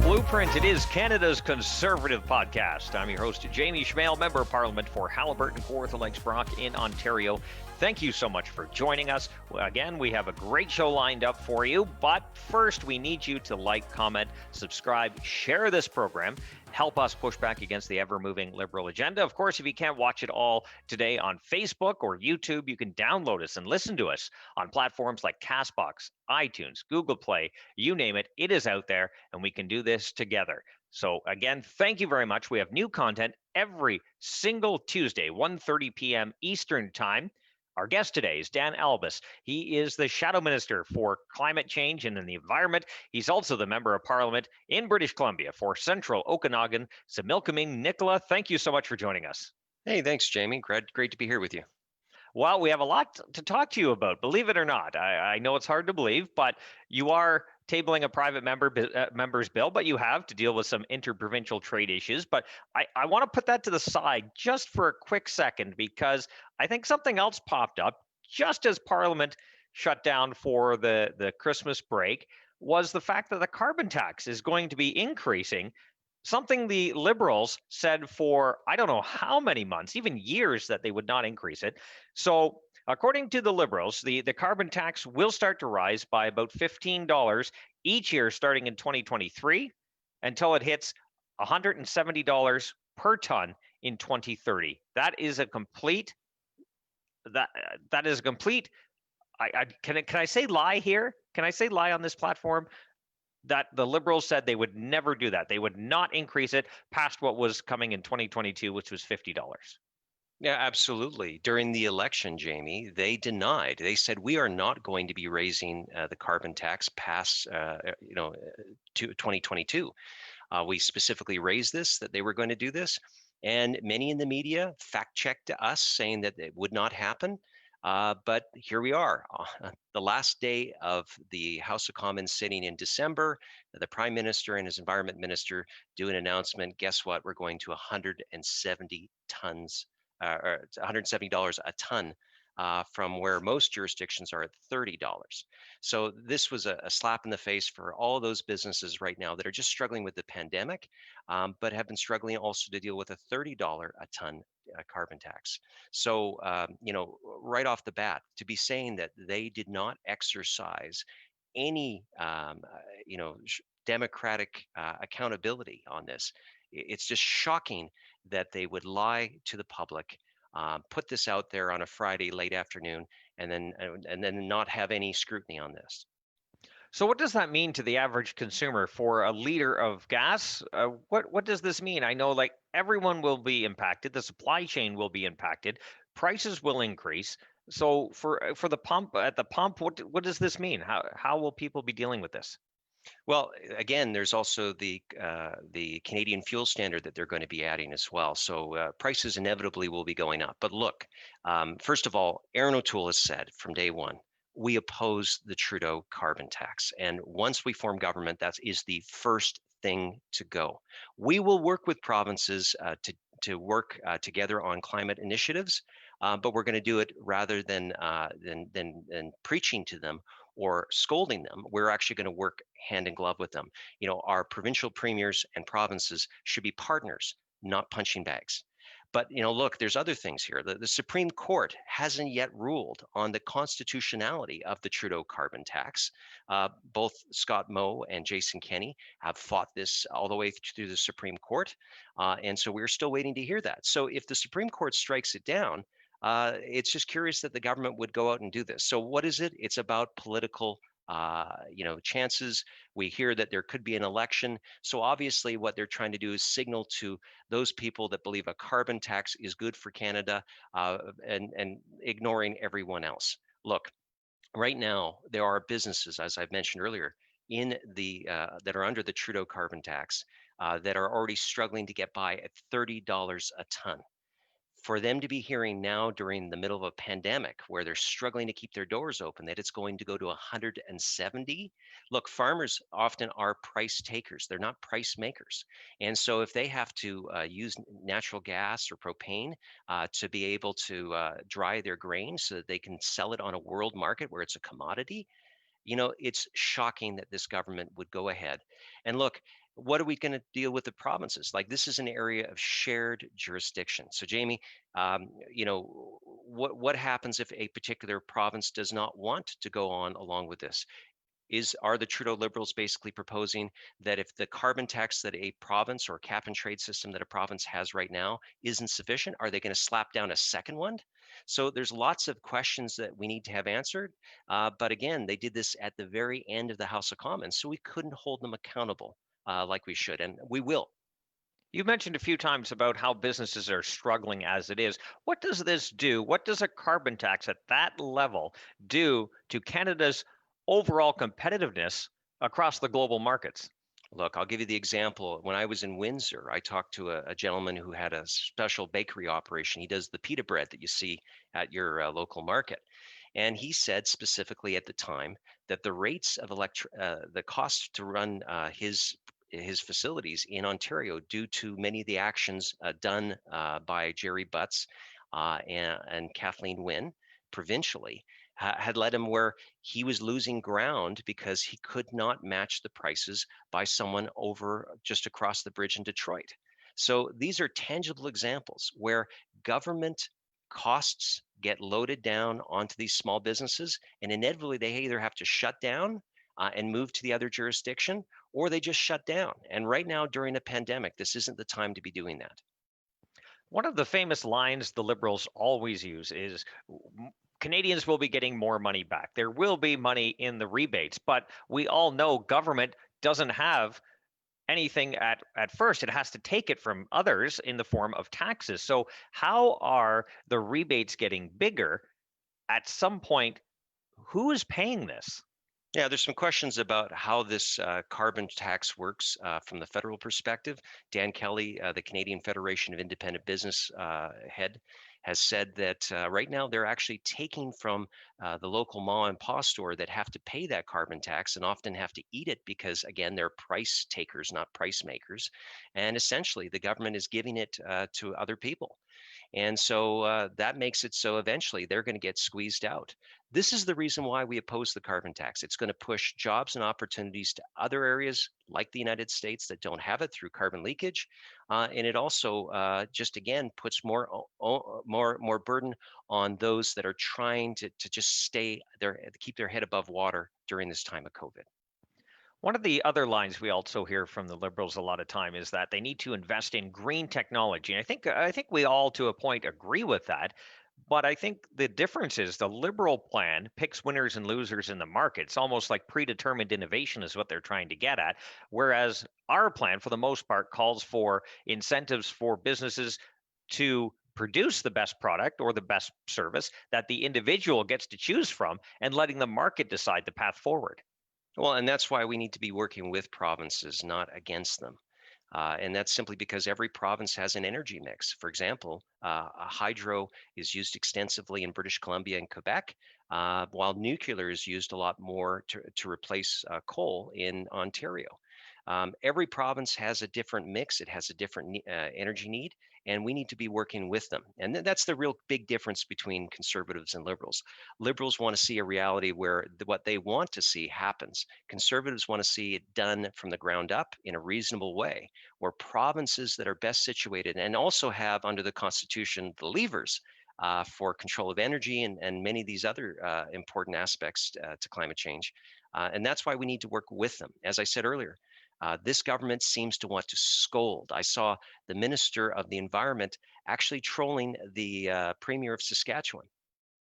Blueprint. It is Canada's conservative podcast. I'm your host, Jamie Schmale, Member of Parliament for Haliburton, Kawartha Lakes, Brock in Ontario. Thank you so much for joining us. Again, we have a great show lined up for you, but first we need you to like, comment, subscribe, share this program. Help us push back against the ever-moving Liberal agenda. Of course, if you can't watch it all today on Facebook or YouTube, you can download us and listen to us on platforms like CastBox, iTunes, Google Play, you name it, it is out there, and we can do this together. So again, thank you very much. We have new content every single Tuesday, 1:30 p.m. Eastern Time. Our guest today is Dan Albas. He is the Shadow Minister for Climate Change and the Environment. He's also the Member of Parliament in British Columbia for Central Okanagan-Similkameen-Nicola. Thank you so much for joining us. Hey, thanks, Jamie. Great to be here with you. Well, we have a lot to talk to you about, believe it or not. I know it's hard to believe, but you are tabling a private member's bill, but you have to deal with some interprovincial trade issues. But I want to put that to the side just for a quick second, because I think something else popped up just as Parliament shut down for the Christmas break, was the fact that the carbon tax is going to be increasing. Something the Liberals said for I don't know how many months, even years, that they would not increase it. So according to the Liberals, the carbon tax will start to rise by about $15 each year starting in 2023 until it hits $170 per ton in 2030. That is a complete can I say lie here? Can I say lie on this platform? That the Liberals said they would never do that. They would not increase it past what was coming in 2022, which was $50. Yeah, absolutely. During the election, Jamie, they denied. They said we are not going to be raising the carbon tax past, to 2022. We specifically raised this, that they were going to do this, and many in the media fact-checked us saying that it would not happen. But here we are, the last day of the House of Commons sitting in December. The Prime Minister and his Environment Minister do an announcement. Guess what? We're going to 170 tons, or $170 a ton, from where most jurisdictions are at $30. So this was a slap in the face for all those businesses right now that are just struggling with the pandemic, but have been struggling also to deal with a $30 a ton carbon tax. So, right off the bat, to be saying that they did not exercise any, democratic accountability on this, it's just shocking that they would lie to the public, put this out there on a Friday late afternoon, and then not have any scrutiny on this. So what does that mean to the average consumer for a liter of gas? What does this mean? I know like everyone will be impacted. The supply chain will be impacted. Prices will increase. So for the pump, at the pump, what does this mean? How will people be dealing with this? Well, again, there's also the Canadian fuel standard that they're going to be adding as well. So prices inevitably will be going up. But look, first of all, Aaron O'Toole has said from day one, we oppose the Trudeau carbon tax. And once we form government, that is the first thing to go. We will work with provinces to work together on climate initiatives, but we're going to do it rather than preaching to them or scolding them. We're actually going to work hand in glove with them. Our provincial premiers and provinces should be partners, not punching bags. But look, there's other things here. The Supreme Court hasn't yet ruled on the constitutionality of the Trudeau carbon tax. Both Scott Moe and Jason Kenney have fought this all the way through the Supreme Court, and so we're still waiting to hear that. So if the Supreme Court strikes it down, it's just curious that the government would go out and do this. So what is it? It's about political chances. We hear that there could be an election. So obviously what they're trying to do is signal to those people that believe a carbon tax is good for Canada, and ignoring everyone else. Look, right now, there are businesses, as I've mentioned earlier, in the that are under the Trudeau carbon tax that are already struggling to get by at $30 a ton. For them to be hearing now during the middle of a pandemic where they're struggling to keep their doors open, that it's going to go to 170. Look, farmers often are price takers. They're not price makers. And so if they have to use natural gas or propane to be able to dry their grain so that they can sell it on a world market where it's a commodity, it's shocking that this government would go ahead. And look, what are we going to deal with the provinces? Like, this is an area of shared jurisdiction. So, Jamie, what happens if a particular province does not want to go on along with this? Are the Trudeau Liberals basically proposing that if the carbon tax that a province or cap and trade system that a province has right now isn't sufficient, are they going to slap down a second one? So there's lots of questions that we need to have answered. But again, they did this at the very end of the House of Commons, so we couldn't hold them accountable like we should, and we will. You mentioned a few times about how businesses are struggling as it is. What does this do? What does a carbon tax at that level do to Canada's overall competitiveness across the global markets? Look, I'll give you the example. When I was in Windsor, I talked to a gentleman who had a special bakery operation. He does the pita bread that you see at your local market. And he said specifically at the time that the rates of the cost to run his facilities in Ontario, due to many of the actions done by Jerry Butts and Kathleen Wynne provincially, had led him where he was losing ground because he could not match the prices by someone over just across the bridge in Detroit. So these are tangible examples where government costs get loaded down onto these small businesses, and inevitably they either have to shut down and move to the other jurisdiction, or they just shut down. And right now, during a pandemic, this isn't the time to be doing that. One of the famous lines the Liberals always use is Canadians will be getting more money back. There will be money in the rebates, but we all know government doesn't have anything at first. It has to take it from others in the form of taxes. So how are the rebates getting bigger? At some point, who is paying this? Yeah, there's some questions about how this carbon tax works from the federal perspective. Dan Kelly, the Canadian Federation of Independent Business head, has said that right now they're actually taking from the local ma and pa store that have to pay that carbon tax and often have to eat it because, again, they're price takers, not price makers. And essentially, the government is giving it to other people. And so that makes it so eventually they're going to get squeezed out. This is the reason why we oppose the carbon tax. It's going to push jobs and opportunities to other areas like the United States that don't have it through carbon leakage. And it also just again puts more burden on those that are trying to just keep their head above water during this time of COVID. One of the other lines we also hear from the Liberals a lot of time is that they need to invest in green technology. And I think we all to a point agree with that. But I think the difference is the Liberal plan picks winners and losers in the market. It's almost like predetermined innovation is what they're trying to get at. Whereas our plan, for the most part, calls for incentives for businesses to produce the best product or the best service that the individual gets to choose from and letting the market decide the path forward. Well, and that's why we need to be working with provinces, not against them. And that's simply because every province has an energy mix. For example, hydro is used extensively in British Columbia and Quebec, while nuclear is used a lot more to replace coal in Ontario. Every province has a different mix. It has a different energy need, and we need to be working with them. And that's the real big difference between conservatives and liberals. Liberals want to see a reality where what they want to see happens. Conservatives want to see it done from the ground up in a reasonable way, where provinces that are best situated and also have under the Constitution the levers for control of energy and many of these other important aspects to climate change. And that's why we need to work with them. As I said earlier, this government seems to want to scold. I saw the Minister of the Environment actually trolling the Premier of Saskatchewan.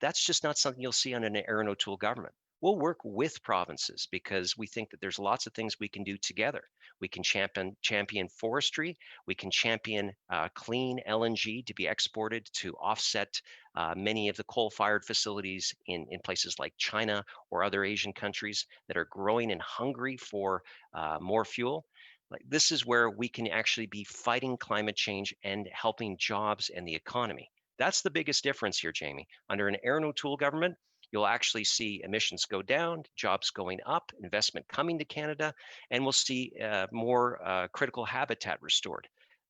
That's just not something you'll see on an Aaron O'Toole government. We'll work with provinces because we think that there's lots of things we can do together. We can champion forestry. We can champion clean LNG to be exported to offset many of the coal-fired facilities in places like China or other Asian countries that are growing and hungry for more fuel. Like, this is where we can actually be fighting climate change and helping jobs and the economy. That's the biggest difference here, Jamie. Under an Aaron O'Toole government, you'll actually see emissions go down, jobs going up, investment coming to Canada, and we'll see more critical habitat restored.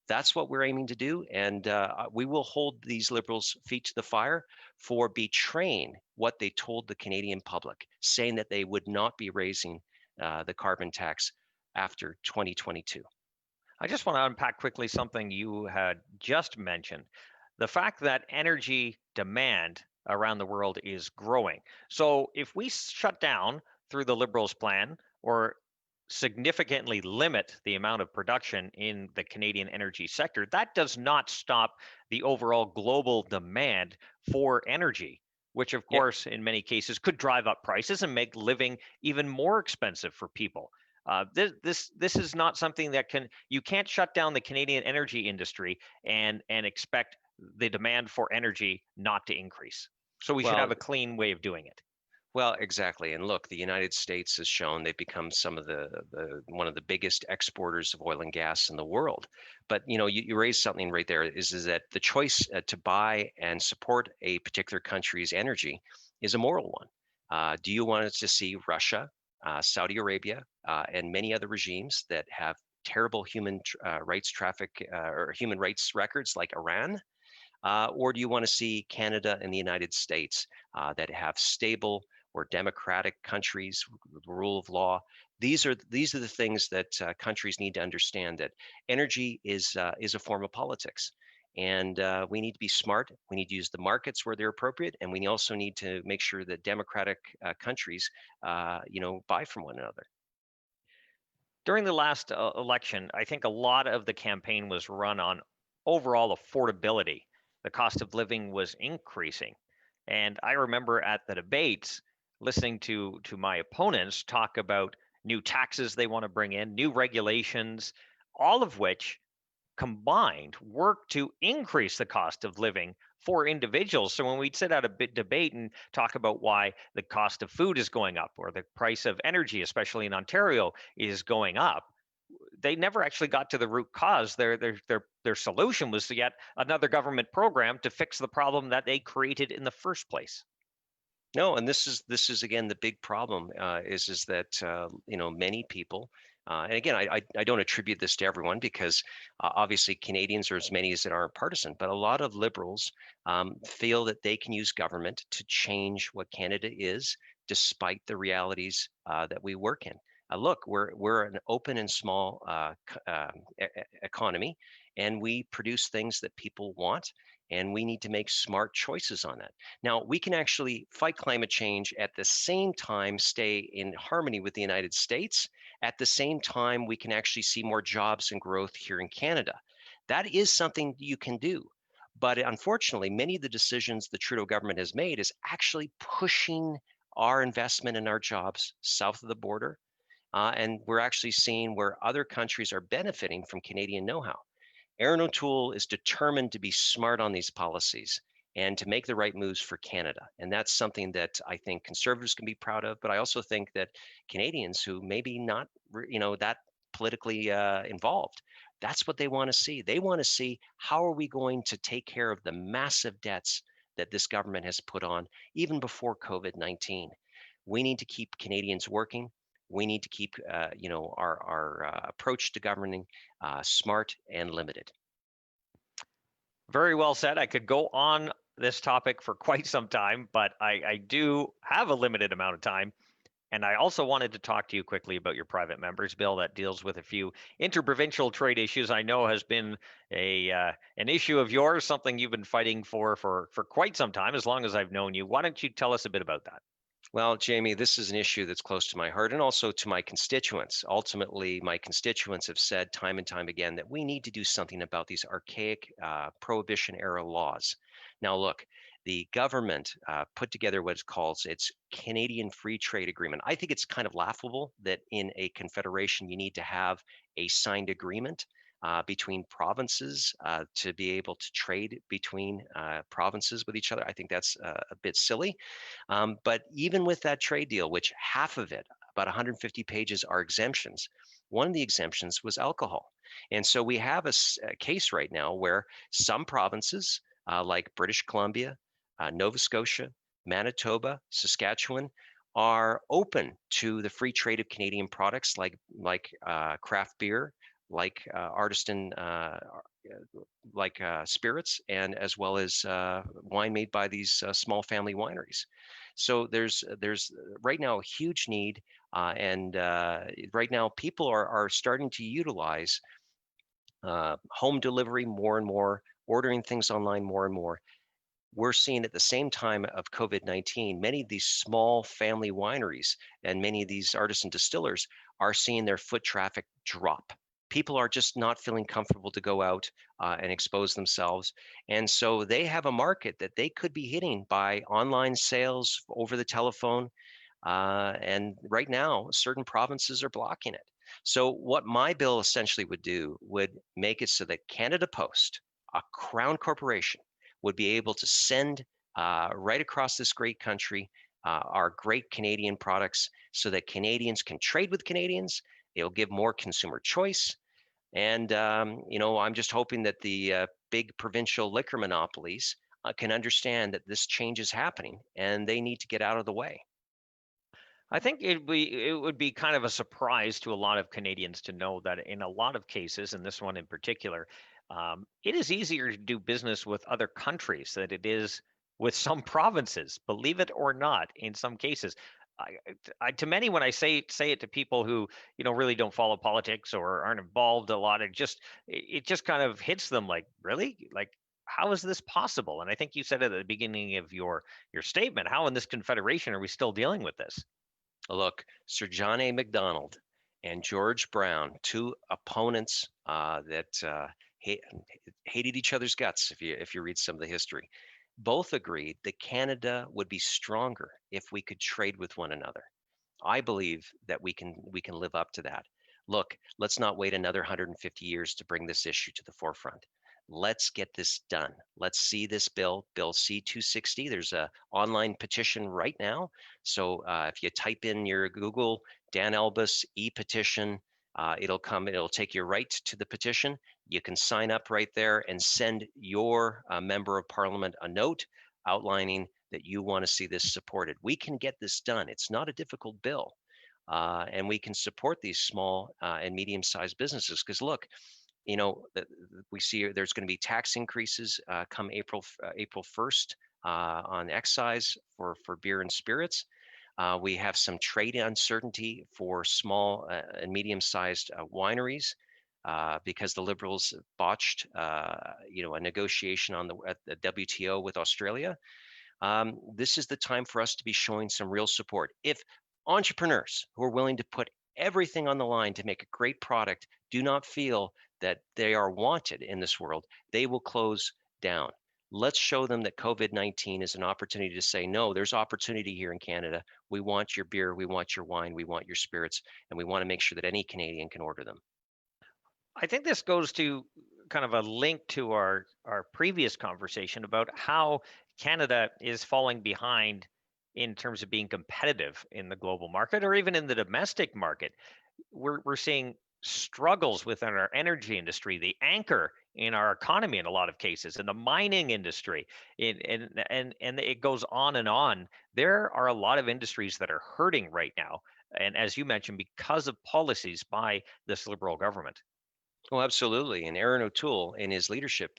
That's what we're aiming to do, and we will hold these Liberals' feet to the fire for betraying what they told the Canadian public, saying that they would not be raising the carbon tax after 2022. I just want to unpack quickly something you had just mentioned. The fact that energy demand around the world is growing. So if we shut down through the Liberals' plan or significantly limit the amount of production in the Canadian energy sector, that does not stop the overall global demand for energy, which of Yeah, course in many cases could drive up prices and make living even more expensive for people. This is not something that you can't shut down the Canadian energy industry and expect the demand for energy not to increase. So we should have well, a clean way of doing it. Well, exactly. And look, the United States has shown they've become some of the one of the biggest exporters of oil and gas in the world. But you raised something right there is that the choice to buy and support a particular country's energy is a moral one. Do you want us to see Russia, Saudi Arabia, and many other regimes that have terrible rights or human rights records like Iran? Or do you want to see Canada and the United States that have stable or democratic countries, the rule of law? These are the things that countries need to understand. That energy is a form of politics, and we need to be smart. We need to use the markets where they're appropriate, and we also need to make sure that democratic countries, buy from one another. During the last election, I think a lot of the campaign was run on overall affordability. The cost of living was increasing. And I remember at the debates listening to my opponents talk about new taxes they want to bring in, new regulations, all of which combined work to increase the cost of living for individuals. So when we sit at a bit debate and talk about why the cost of food is going up or the price of energy, especially in Ontario, is going up, they never actually got to the root cause. Their solution was to get another government program to fix the problem that they created in the first place. No, and this is again the big problem is that many people, and again I don't attribute this to everyone because obviously Canadians are as many as that aren't partisan, but a lot of Liberals feel that they can use government to change what Canada is, despite the realities that we work in. Look, we're an open and small economy, and we produce things that people want, and we need to make smart choices on that. Now, we can actually fight climate change at the same time, stay in harmony with the United States. At the same time, we can actually see more jobs and growth here in Canada. That is something you can do. But unfortunately, many of the decisions the Trudeau government has made is actually pushing our investment and our jobs south of the border. And we're actually seeing where other countries are benefiting from Canadian know-how. Aaron O'Toole is determined to be smart on these policies and to make the right moves for Canada. And that's something that I think conservatives can be proud of, but I also think that Canadians who maybe not, that politically involved, that's what they want to see. They want to see how are we going to take care of the massive debts that this government has put on even before COVID-19. We need to keep Canadians working. We need to keep, our approach to governing smart and limited. Very well said. I could go on this topic for quite some time, but I do have a limited amount of time. And I also wanted to talk to you quickly about your private members bill that deals with a few interprovincial trade issues. I know has been an issue of yours, something you've been fighting for quite some time, as long as I've known you. Why don't you tell us a bit about that? Well, Jamie, this is an issue that's close to my heart and also to my constituents. Ultimately, my constituents have said time and time again that we need to do something about these archaic prohibition era laws. Now, look, the government put together what it calls its Canadian Free Trade Agreement. I think it's kind of laughable that in a confederation you need to have a signed agreement between provinces to be able to trade between provinces with each other. I think that's a bit silly. But even with that trade deal, which half of it, about 150 pages, are exemptions, one of the exemptions was alcohol. And so we have a case right now where some provinces, like British Columbia, Nova Scotia, Manitoba, Saskatchewan, are open to the free trade of Canadian products like craft beer, like artisan spirits, and as well as wine made by these small family wineries. So there's right now a huge need, and right now people are starting to utilize home delivery more and more, ordering things online more and more. We're seeing at the same time of COVID-19, many of these small family wineries and many of these artisan distillers are seeing their foot traffic drop. People are just not feeling comfortable to go out and expose themselves. And so they have a market that they could be hitting by online sales over the telephone. And right now, certain provinces are blocking it. So what my bill essentially would do would make it so that Canada Post, a crown corporation, would be able to send right across this great country our great Canadian products so that Canadians can trade with Canadians. It'll give more consumer choice. And, I'm just hoping that the big provincial liquor monopolies can understand that this change is happening and they need to get out of the way. I think it would be kind of a surprise to a lot of Canadians to know that in a lot of cases, and this one in particular, it is easier to do business with other countries than it is with some provinces. Believe it or not, in some cases, to many when I say it to people who really don't follow politics or aren't involved a lot, it just kind of hits them like, really, like. How is this possible? And I think you said at the beginning of your statement, how in this confederation are we still dealing with this? Look, Sir John A. Macdonald and George Brown, two opponents that hated each other's guts. If you read some of the history, both agreed that Canada would be stronger if we could trade with one another. I believe that we can live up to that. Look, let's not wait another 150 years to bring this issue to the forefront. Let's get this done. Let's see this bill C-260. There's a online petition right now. So if you type in your Google Dan Albas e-petition, it'll take you right to the petition. You can sign up right there and send your member of parliament a note outlining that you want to see this supported. We can get this done. It's not a difficult bill. And we can support these small and medium-sized businesses. Because look, we see there's going to be tax increases come April 1st on excise for beer and spirits. We have some trade uncertainty for small and medium-sized wineries because the Liberals botched, a negotiation at the WTO with Australia. This is the time for us to be showing some real support. If entrepreneurs who are willing to put everything on the line to make a great product do not feel that they are wanted in this world, they will close down. Let's show them that COVID-19 is an opportunity to say, no, there's opportunity here in Canada. We want your beer, we want your wine, we want your spirits, and we want to make sure that any Canadian can order them. I think this goes to kind of a link to our previous conversation about how Canada is falling behind in terms of being competitive in the global market or even in the domestic market. We're seeing struggles within our energy industry, the anchor in our economy in a lot of cases, in the mining industry, and it goes on and on. There are a lot of industries that are hurting right now, and as you mentioned, because of policies by this Liberal government. Oh, absolutely. And Aaron O'Toole, in his leadership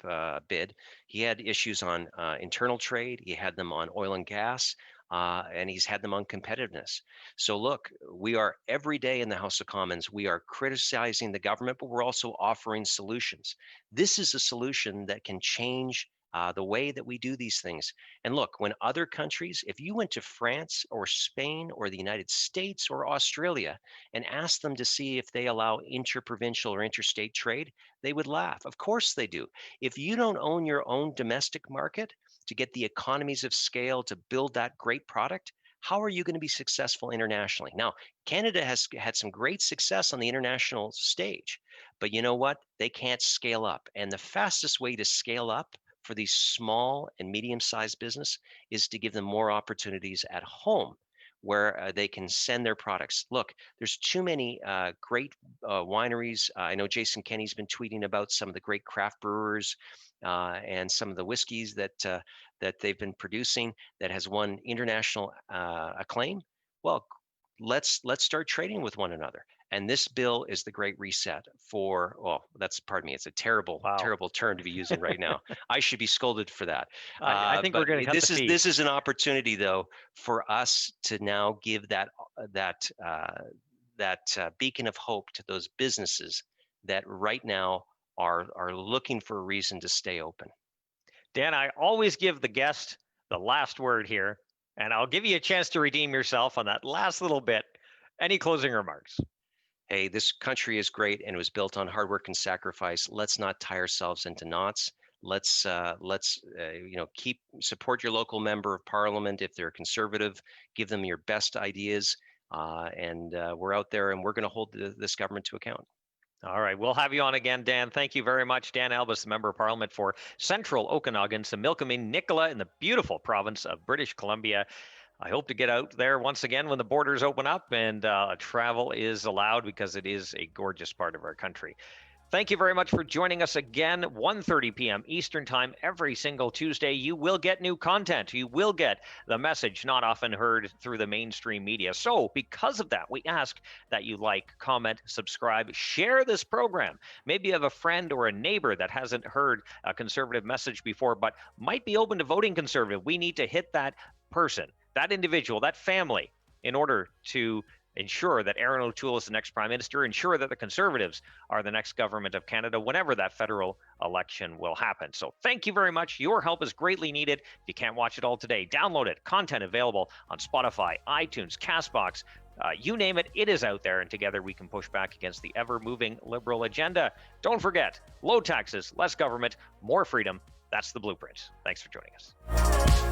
bid, he had issues on internal trade, he had them on oil and gas, and he's had them on competitiveness. So, look, we are every day in the House of Commons, we are criticizing the government, but we're also offering solutions. This is a solution that can change the way that we do these things. And look, when other countries, if you went to France or Spain or the United States or Australia, and ask them to see if they allow interprovincial or interstate trade, they would laugh. Of course they do. If you don't own your own domestic market to get the economies of scale to build that great product, how are you going to be successful internationally? Now, Canada has had some great success on the international stage, but you know what? They can't scale up. And the fastest way to scale up for these small and medium-sized business is to give them more opportunities at home where they can send their products. Look, there's too many great wineries. I know Jason Kenney's been tweeting about some of the great craft brewers and some of the whiskeys that they've been producing that has won international acclaim. Well, let's start trading with one another. And this bill is the great reset for, well, pardon me, it's a terrible, Wow. terrible term to be using right now. I should be scolded for that. I think we're going to cut the feed. This is an opportunity, though, for us to now give that beacon of hope to those businesses that right now are looking for a reason to stay open. Dan, I always give the guest the last word here, and I'll give you a chance to redeem yourself on that last little bit. Any closing remarks? Hey, this country is great and it was built on hard work and sacrifice. Let's not tie ourselves into knots. Let's support your local member of parliament if they're conservative. Give them your best ideas, and we're out there and we're going to hold this government to account. All right, we'll have you on again, Dan. Thank you very much. Dan Albas, the Member of Parliament for Central Okanagan-Similkameen-Nicola in the beautiful province of British Columbia. I hope to get out there once again when the borders open up and travel is allowed, because it is a gorgeous part of our country. Thank you very much for joining us again. 1:30 p.m. Eastern Time every single Tuesday. You will get new content. You will get the message not often heard through the mainstream media. So because of that, we ask that you like, comment, subscribe, share this program. Maybe you have a friend or a neighbor that hasn't heard a conservative message before, but might be open to voting conservative. We need to hit that person, that individual, that family, in order to ensure that Aaron O'Toole is the next prime minister, ensure that the Conservatives are the next government of Canada whenever that federal election will happen. So thank you very much. Your help is greatly needed. If you can't watch it all today, download it. Content available on Spotify, iTunes, CastBox, you name it, it is out there, and together we can push back against the ever-moving liberal agenda. Don't forget, low taxes, less government, more freedom. That's the blueprint. Thanks for joining us.